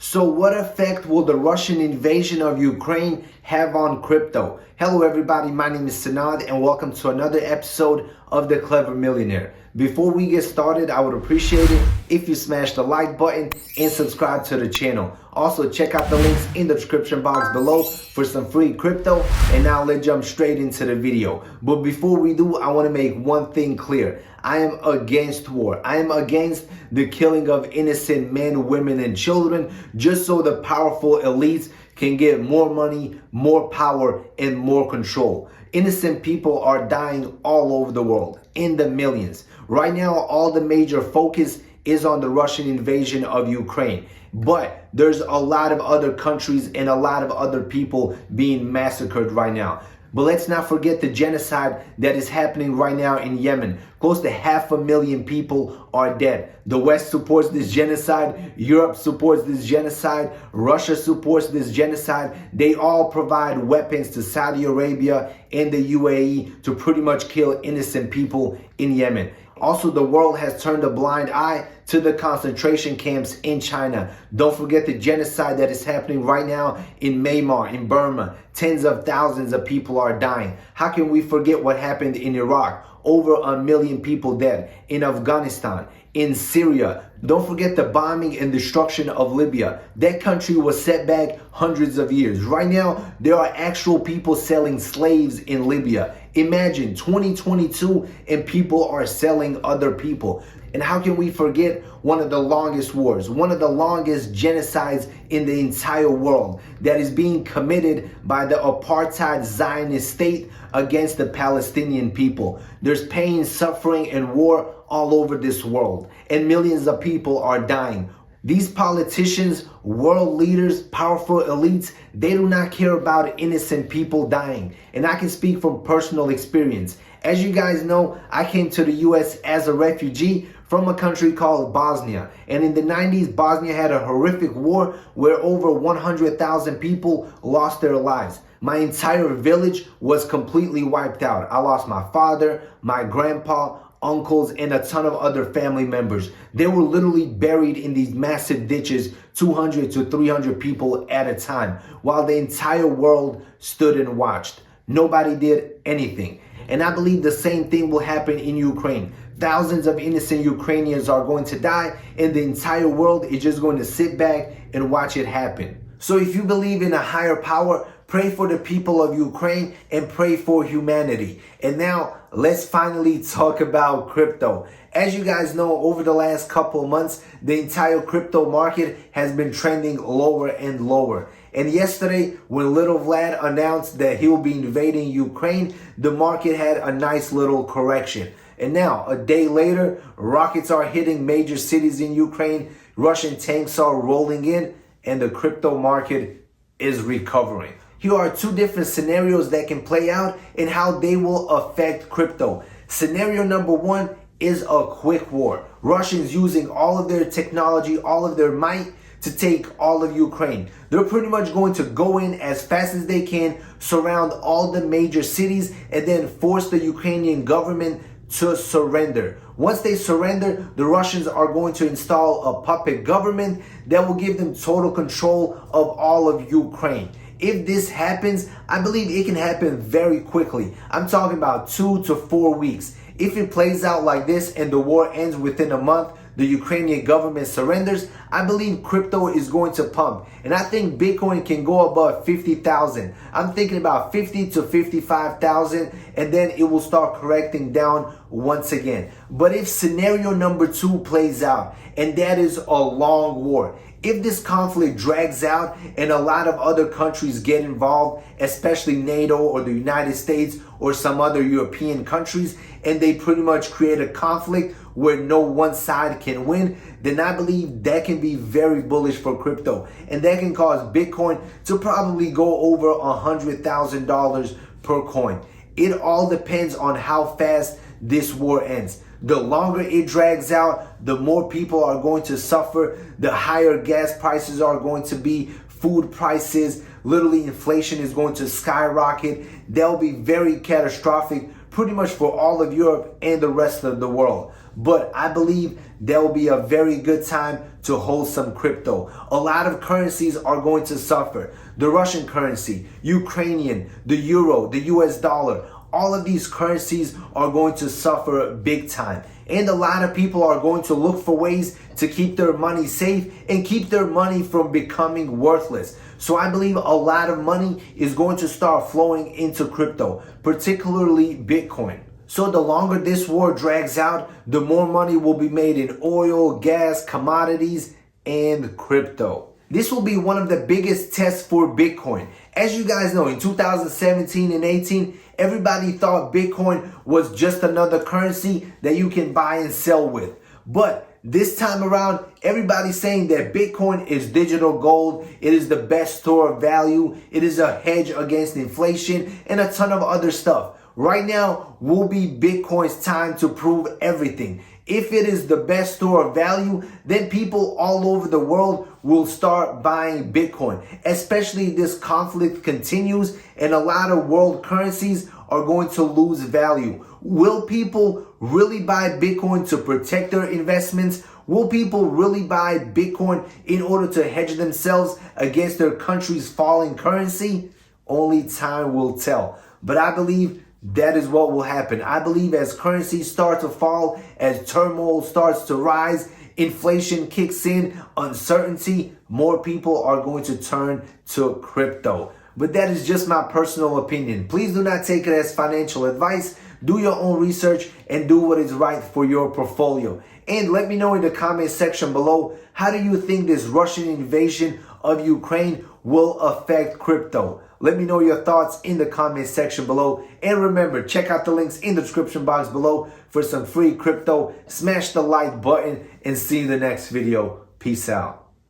So what effect will the Russian invasion of Ukraine have on crypto? Hello everybody, my name is Sanad and welcome to another episode of The Clever Millionaire. Before we get started, I would appreciate it if you smash the like button and subscribe to the channel. Also, check out the links in the description box below for some free crypto. And now let's jump straight into the video. But before we do, I want to make one thing clear. I am against war. I am against the killing of innocent men, women, and children just so the powerful elites can get more money, more power, and more control. Innocent people are dying all over the world, in the millions. Right now, all the major focus is on the Russian invasion of Ukraine. But there's a lot of other countries and a lot of other people being massacred right now. But let's not forget the genocide that is happening right now in Yemen. Close to 500,000 people are dead. The West supports this genocide. Europe supports this genocide. Russia supports this genocide. They all provide weapons to Saudi Arabia and the UAE to pretty much kill innocent people in Yemen. Also, the world has turned a blind eye to the concentration camps in China. Don't forget the genocide that is happening right now in Myanmar, in Burma. Tens of thousands of people are dying. How can we forget what happened in Iraq? Over 1 million people dead. In Afghanistan, in Syria. Don't forget the bombing and destruction of Libya. That country was set back hundreds of years. Right now, there are actual people selling slaves in Libya. Imagine 2022 and people are selling other people. And how can we forget one of the longest wars, one of the longest genocides in the entire world that is being committed by the apartheid Zionist state against the Palestinian people? There's pain, suffering, and war all over this world, and millions of people are dying. These politicians, world leaders, powerful elites, they do not care about innocent people dying. And I can speak from personal experience. As you guys know, I came to the US as a refugee from a country called Bosnia. And in the 90s, Bosnia had a horrific war where over 100,000 people lost their lives. My entire village was completely wiped out. I lost my father, my grandpa, uncles, and a ton of other family members. They were literally buried in these massive ditches, 200 to 300 people at a time, while the entire world stood and watched. Nobody did anything. And I believe the same thing will happen in Ukraine. Thousands of innocent Ukrainians are going to die, and the entire world is just going to sit back and watch it happen. So if you believe in a higher power, pray for the people of Ukraine and pray for humanity. And now let's finally talk about crypto. As you guys know, over the last couple of months, the entire crypto market has been trending lower and lower. And yesterday, when little Vlad announced that he will be invading Ukraine, the market had a nice little correction. And now, a day later, rockets are hitting major cities in Ukraine, Russian tanks are rolling in, and the crypto market is recovering. Here are two different scenarios that can play out and how they will affect crypto. Scenario number one is a quick war. Russians using all of their technology, all of their might to take all of Ukraine. They're pretty much going to go in as fast as they can, surround all the major cities, and then force the Ukrainian government to surrender. Once they surrender, the Russians are going to install a puppet government that will give them total control of all of Ukraine. If this happens, I believe it can happen very quickly. I'm talking about 2 to 4 weeks. If it plays out like this and the war ends within a month, the Ukrainian government surrenders, I believe crypto is going to pump. And I think Bitcoin can go above 50,000. I'm thinking about 50 to 55,000, and then it will start correcting down once again. But if scenario number two plays out, and that is a long war, if this conflict drags out and a lot of other countries get involved, especially NATO or the United States or some other European countries, and they pretty much create a conflict where no one side can win, then I believe that can be very bullish for crypto. And that can cause Bitcoin to probably go over $100,000 per coin. It all depends on how fast this war ends. The longer it drags out, the more people are going to suffer, the higher gas prices are going to be, food prices, literally inflation is going to skyrocket. They'll be very catastrophic pretty much for all of Europe and the rest of the world. but I believe there will be a very good time to hold some crypto. A lot of currencies are going to suffer. The Russian currency, Ukrainian, the euro, the US dollar, all of these currencies are going to suffer big time. And a lot of people are going to look for ways to keep their money safe and keep their money from becoming worthless. So I believe a lot of money is going to start flowing into crypto, particularly Bitcoin. So the longer this war drags out, the more money will be made in oil, gas, commodities, and crypto. This will be one of the biggest tests for Bitcoin. As you guys know, in 2017 and 18, everybody thought Bitcoin was just another currency that you can buy and sell with. But this time around, everybody's saying that Bitcoin is digital gold. It is the best store of value. It is a hedge against inflation and a ton of other stuff. Right now will be Bitcoin's time to prove everything. If it is the best store of value, then people all over the world will start buying Bitcoin, especially if this conflict continues and a lot of world currencies are going to lose value. Will people really buy Bitcoin to protect their investments? Will people really buy Bitcoin in order to hedge themselves against their country's falling currency? Only time will tell. But I believe that is what will happen. I believe as currencies start to fall, as turmoil starts to rise, inflation kicks in, uncertainty, more people are going to turn to crypto. But that is just my personal opinion. Please do not take it as financial advice. Do your own research and do what is right for your portfolio. And let me know in the comment section below, how do you think this Russian invasion of Ukraine will affect crypto? Let me know your thoughts in the comment section below. And remember, check out the links in the description box below for some free crypto. Smash the like button and see you in the next video. Peace out.